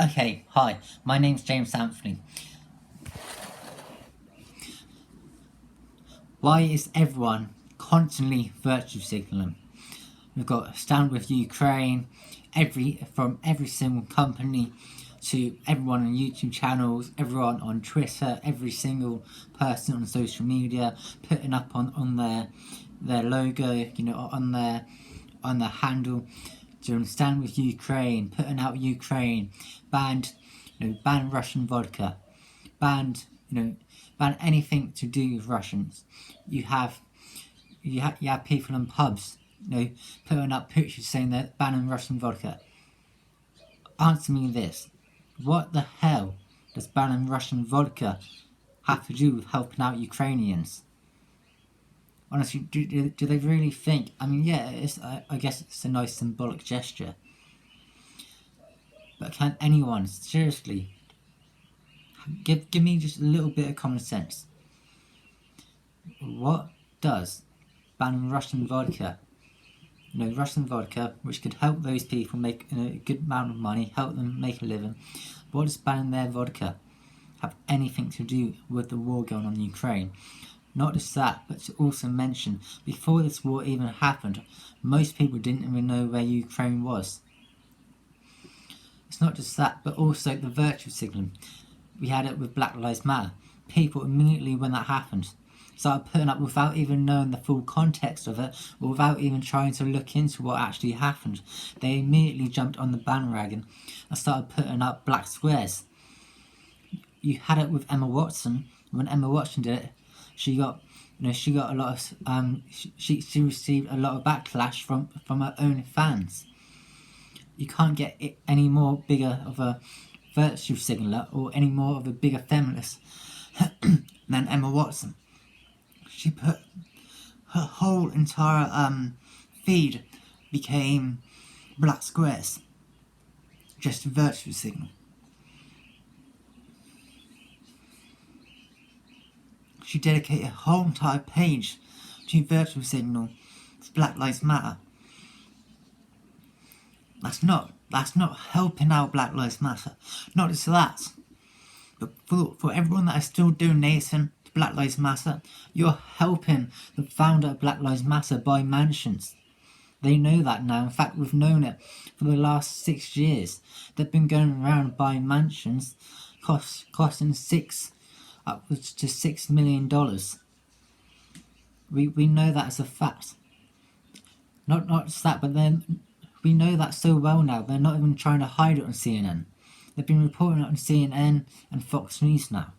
Okay, hi, my name's James Anthony. Why is everyone constantly virtue signaling? We've got Stand With Ukraine, from every single company to everyone on YouTube channels, everyone on Twitter, every single person on social media putting up on their logo, on their handle, doing Stand With Ukraine, putting out Ukraine, banned, ban Russian vodka, banned, ban anything to do with Russians. You have you have people in pubs, putting up pictures saying they're banning Russian vodka. Answer me this: what the hell does banning Russian vodka have to do with helping out Ukrainians? Honestly, do they really think? I mean, yeah, I guess it's a nice symbolic gesture, but can anyone seriously give me just a little bit of common sense? What does banning Russian vodka, Russian vodka, which could help those people make a good amount of money, help them make a living, what does banning their vodka have anything to do with the war going on in Ukraine? Not just that, but to also mention, before this war even happened, most people didn't even know where Ukraine was. It's not just that, but also the virtue signaling. We had it with Black Lives Matter. People immediately, when that happened, started putting up without even knowing the full context of it, or without even trying to look into what actually happened. They immediately jumped on the bandwagon and started putting up black squares. You had it with Emma Watson. When Emma Watson did it, she got she got a lot of she received a lot of backlash from her own fans. You can't get it any more bigger of a virtue signaler or any more of a bigger feminist than Emma Watson. She put her whole entire feed became black squares, just a virtue signal. She dedicated a whole entire page to virtue signal for Black Lives Matter. That's not helping out Black Lives Matter. Not just that, but for everyone that is still donating to Black Lives Matter, you're helping the founder of Black Lives Matter buy mansions. They know that now. In fact, we've known it for the last 6 years. They've been going around buying mansions costing upwards to $6 million. We know that as a fact. Not just that, but then we know that so well now. They're not even trying to hide it on CNN. They've been reporting it on CNN and Fox News now.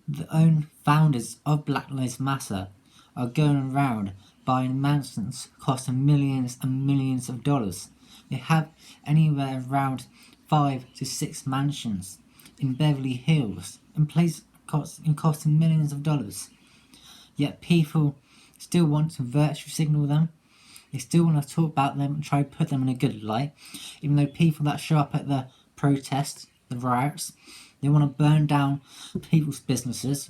The own founders of Black Lives Matter are going around buying mansions costing millions and millions of dollars. They have anywhere around 5 to 6 mansions in Beverly Hills in costing millions of dollars. Yet people still want to virtue signal them. They still want to talk about them and try to put them in a good light. Even though people that show up at the protests, the riots, they want to burn down people's businesses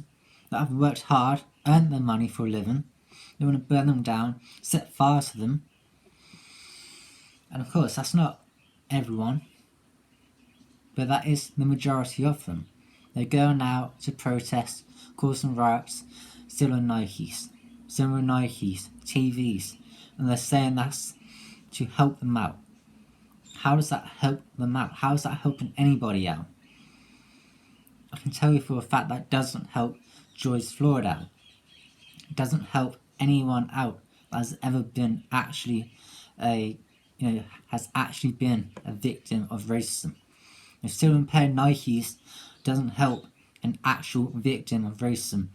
that have worked hard, earned their money for a living. They want to burn them down, set fire to them. And of course, that's not everyone, but that is the majority of them. They're going out to protest, causing riots, stealing Nikes, TVs, and they're saying that's to help them out. How does that help them out? How is that helping anybody out? I can tell you for a fact that doesn't help George Floyd out. It doesn't help anyone out that has ever been actually has actually been a victim of racism. If stealing a pair of Nikes doesn't help an actual victim of racism,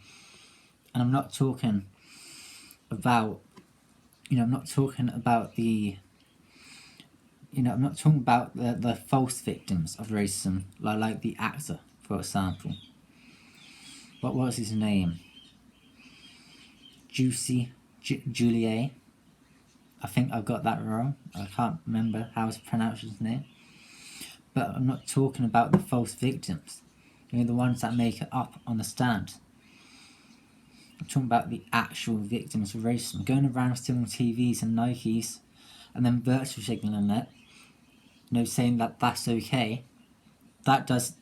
and I'm not talking about I'm not talking about the false victims of racism, like the actor, for example. What was his name? Juliet. I think I got that wrong. I can't remember how to pronounce his name. But I'm not talking about the false victims. The ones that make it up on the stand. I'm talking about the actual victims of racism. Going around stealing TVs and Nikes and then virtue signaling it. saying that that's okay, that does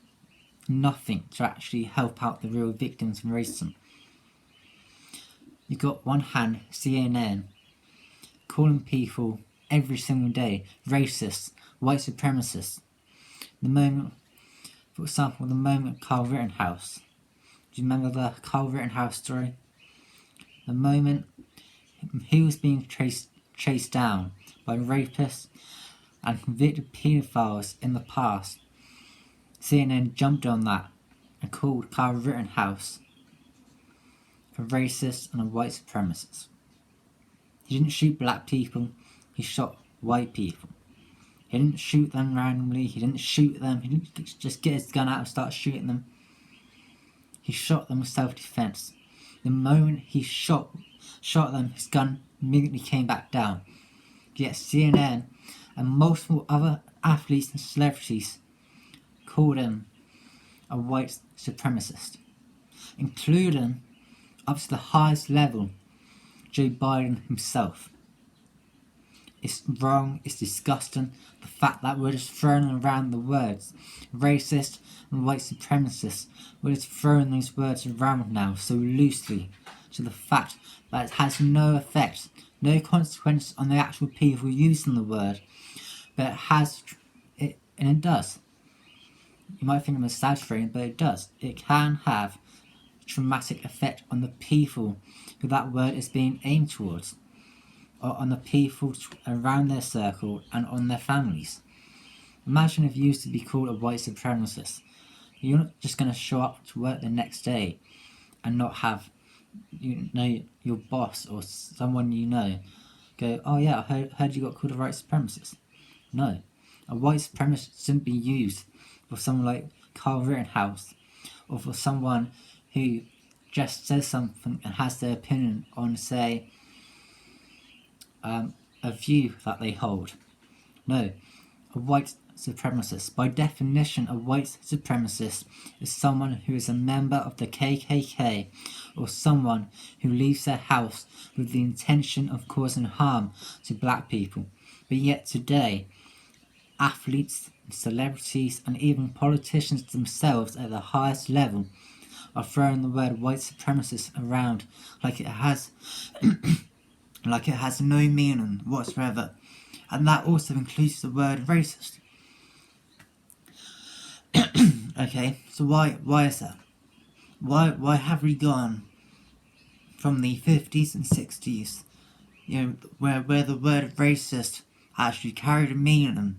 nothing to actually help out the real victims of racism. You've got one hand CNN calling people every single day racists, white supremacists. The moment, for example, the moment Carl Rittenhouse. Do you remember the Carl Rittenhouse story? The moment he was being chased down by rapists and convicted paedophiles in the past, CNN jumped on that and called Carl Rittenhouse a racist and a white supremacist. He didn't shoot black people, he shot white people. He didn't shoot them randomly, he didn't shoot them, he didn't just get his gun out and start shooting them. He shot them with self-defense. The moment he shot them, his gun immediately came back down. Yet CNN and multiple other athletes and celebrities called him a white supremacist, including, up to the highest level, Joe Biden himself. It's wrong, it's disgusting. The fact that we're just throwing around the words racist and white supremacist, we're just throwing those words around now so loosely, to the fact that it has no effect, no consequence on the actual people using the word, but it does. You might think I'm exaggerating, but it does. It can have a traumatic effect on the people who that word is being aimed towards, or on the people around their circle and on their families. Imagine if you used to be called a white supremacist. You're not just going to show up to work the next day and not have your boss or someone go, oh yeah, I heard you got called a white supremacist. No, a white supremacist shouldn't be used for someone like Carl Rittenhouse, or for someone who just says something and has their opinion on, say, a view that they hold. No, a white supremacist. By definition, a white supremacist is someone who is a member of the KKK, or someone who leaves their house with the intention of causing harm to black people. But yet today, athletes, celebrities, and even politicians themselves at the highest level are throwing the word white supremacist around like it has no meaning whatsoever. And that also includes the word racist. Okay, so why is that? Why have we gone from the 50s and 60s, where the word racist actually carried a meaning,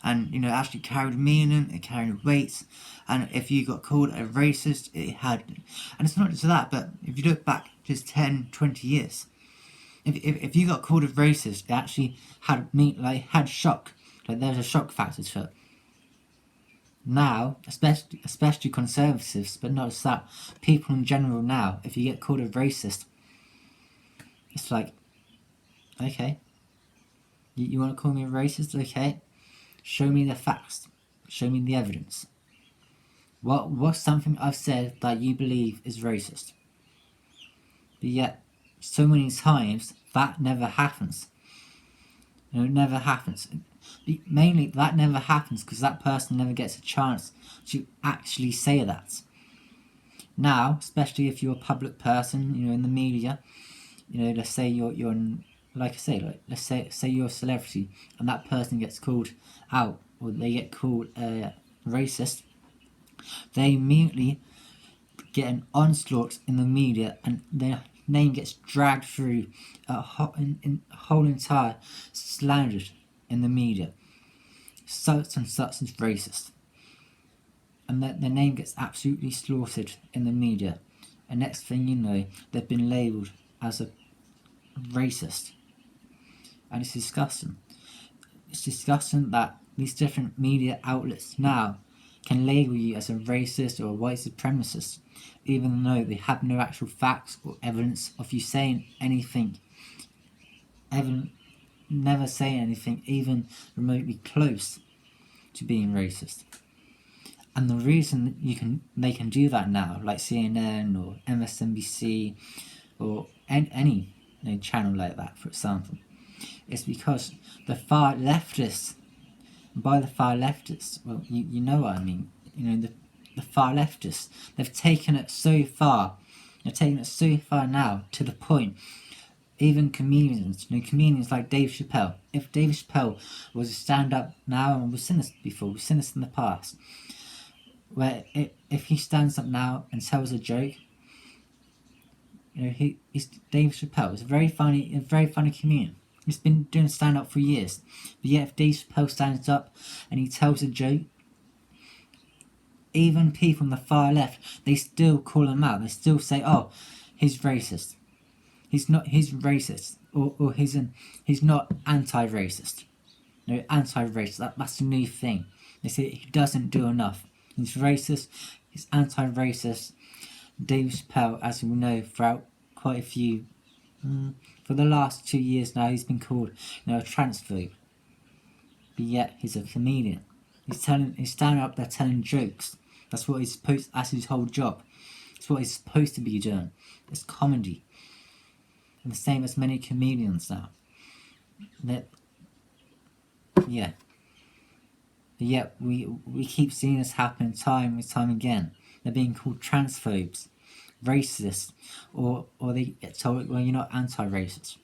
and actually carried meaning, it carried weight, and if you got called a racist, it had, and it's not just that, but if you look back just 10, 20 years, if you got called a racist, it actually had shock, there's a shock factor to it. Now, especially conservatives, but not just that, people in general now, if you get called a racist, it's like, okay, you want to call me a racist? Okay, show me the facts, show me the evidence. What's something I've said that you believe is racist? But yet, so many times, that never happens. It never happens. Mainly, that never happens because that person never gets a chance to actually say that. Now, especially if you're a public person, in the media, let's say you're like I say, let's say you're a celebrity and that person gets called out, or they get called racist, they immediately get an onslaught in the media and their name gets dragged through a whole entire slandered in the media. Such and such is racist. And their name gets absolutely slaughtered in the media. And next thing you know, they've been labelled as a racist. And it's disgusting. It's disgusting that these different media outlets now can label you as a racist or a white supremacist, even though they have no actual facts or evidence of you saying anything, never saying anything even remotely close to being racist. And the reason they can do that now, like CNN or MSNBC or any channel like that, for example, is because the far leftists by the far leftists. Well, you know what I mean. The far leftists. They've taken it so far. They're taking it so far now to the point. Even comedians, comedians like Dave Chappelle. If Dave Chappelle was a stand-up now, and we've seen this before, we've seen this in the past, where if he stands up now and tells a joke, he's Dave Chappelle. He's a very funny comedian. He's been doing stand-up for years. But yet if Dave Chappelle stands up and he tells a joke, even people on the far left, they still call him out. They still say, oh, he's racist. He's racist. Or he's not anti-racist. No, anti-racist. That's the new thing. They say he doesn't do enough. He's racist. He's anti-racist. Dave Chappelle, as we know, throughout quite a few, for the last 2 years now, he's been called, a transphobe. But yet he's a comedian. He's standing up there telling jokes. That's what he's supposed. That's his whole job. It's what he's supposed to be doing. It's comedy. And the same as many comedians now. Yeah. But yet we keep seeing this happen time and time again. They're being called transphobes, racist, or they get told, well, you're not anti-racist.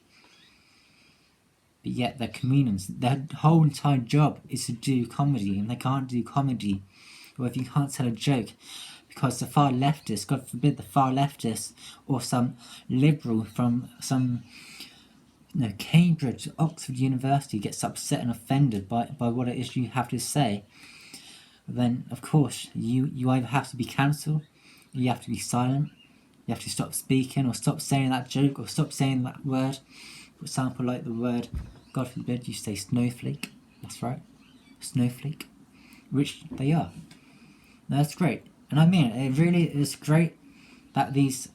But yet they're comedians. Their whole entire job is to do comedy, and they can't do comedy, or if you can't tell a joke, because the far leftists, God forbid the far leftists, or some liberal from some Cambridge, Oxford University gets upset and offended by what it is you have to say, then of course you either have to be cancelled, you have to be silent, you have to stop speaking, or stop saying that joke, or stop saying that word. For example, like the word, God forbid you say snowflake. That's right, snowflake, which they are. Now, that's great, and I mean it really is great that these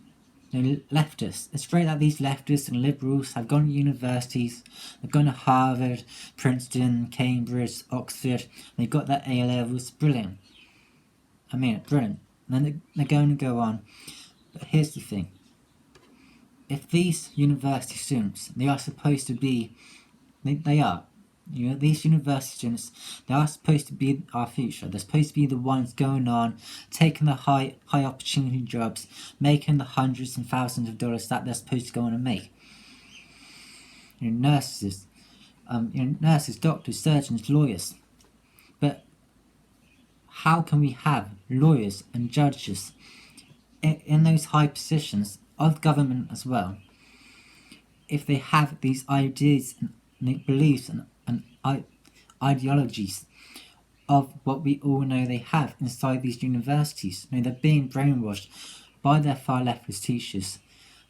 leftists. It's great that these leftists and liberals have gone to universities. They've gone to Harvard, Princeton, Cambridge, Oxford. They've got their A levels. Brilliant. I mean, brilliant. And then they're going to go on. But here's the thing. If these university students, they are supposed to be, they are. These university students, they are supposed to be our future. They're supposed to be the ones going on, taking the high opportunity jobs, making the hundreds and thousands of dollars that they're supposed to go on and make. Nurses, doctors, surgeons, lawyers. But how can we have lawyers and judges in those high positions of government as well, if they have these ideas and beliefs and ideologies of what we all know they have inside these universities? They're being brainwashed by their far leftist teachers,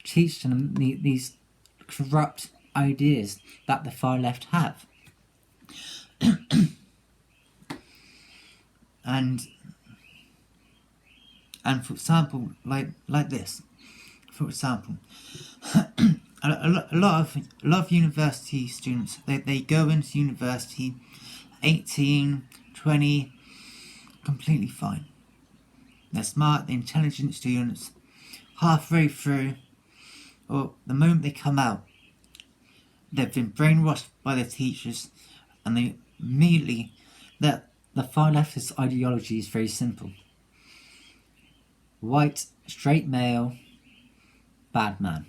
teaching them these corrupt ideas that the far left have. and for example, like this. For example, a lot of university students, they go into university 18, 20, completely fine. They're smart, they're intelligent students. Halfway through, or the moment they come out, they've been brainwashed by their teachers, and they immediately, the far leftist ideology is very simple. White, straight male, bad man.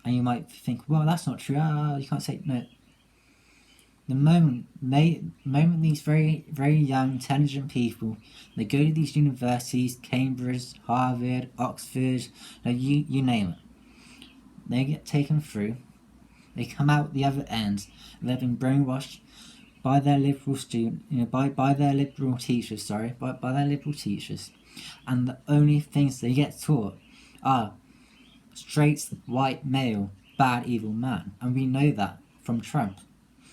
And you might think, well, that's not true. You can't say no. The moment these very, very young, intelligent people, they go to these universities, Cambridge, Harvard, Oxford, you name it. They get taken through. They come out the other end. They've been brainwashed by their liberal by their liberal teachers. By their liberal teachers, and the only things they get taught are straight, white, male, bad, evil man. And we know that from Trump.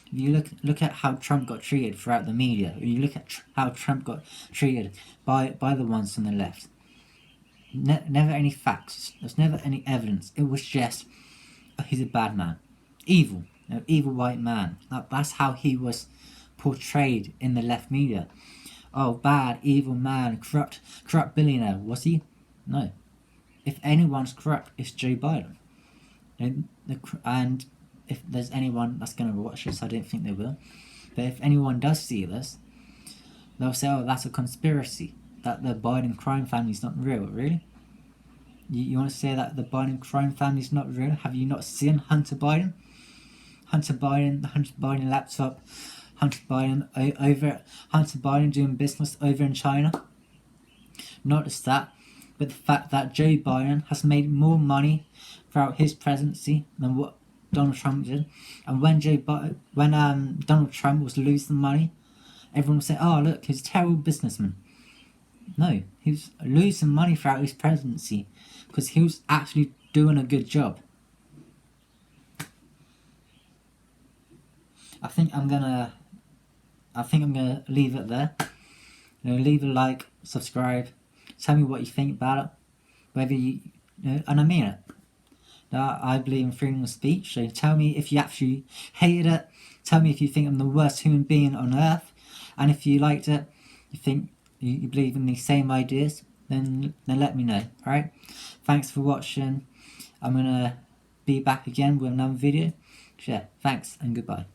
If you look at how Trump got treated throughout the media, if you look at how Trump got treated by the ones on the left, never any facts, there's never any evidence. It was just, he's a bad man, evil, evil white man. That's how he was portrayed in the left media. Oh, bad, evil man, corrupt billionaire. Was he? No. If anyone's corrupt, it's Joe Biden. And if there's anyone that's going to watch this, I don't think they will. But if anyone does see this, they'll say, oh, that's a conspiracy, that the Biden crime family is not real. Really? You want to say that the Biden crime family is not real? Have you not seen Hunter Biden? Hunter Biden laptop, Hunter Biden doing business over in China. Not just that, but the fact that Joe Biden has made more money throughout his presidency than what Donald Trump did. And when Donald Trump was losing money, everyone would say, oh look, he's a terrible businessman. No, he was losing money throughout his presidency because he was actually doing a good job. I think I'm gonna leave it there. Leave a like, subscribe, tell me what you think about it, whether and I mean it. I believe in freedom of speech, so tell me if you actually hated it, tell me if you think I'm the worst human being on earth, and if you liked it, you think you believe in the same ideas, then let me know, alright? Thanks for watching. I'm gonna be back again with another video. Yeah, thanks and goodbye.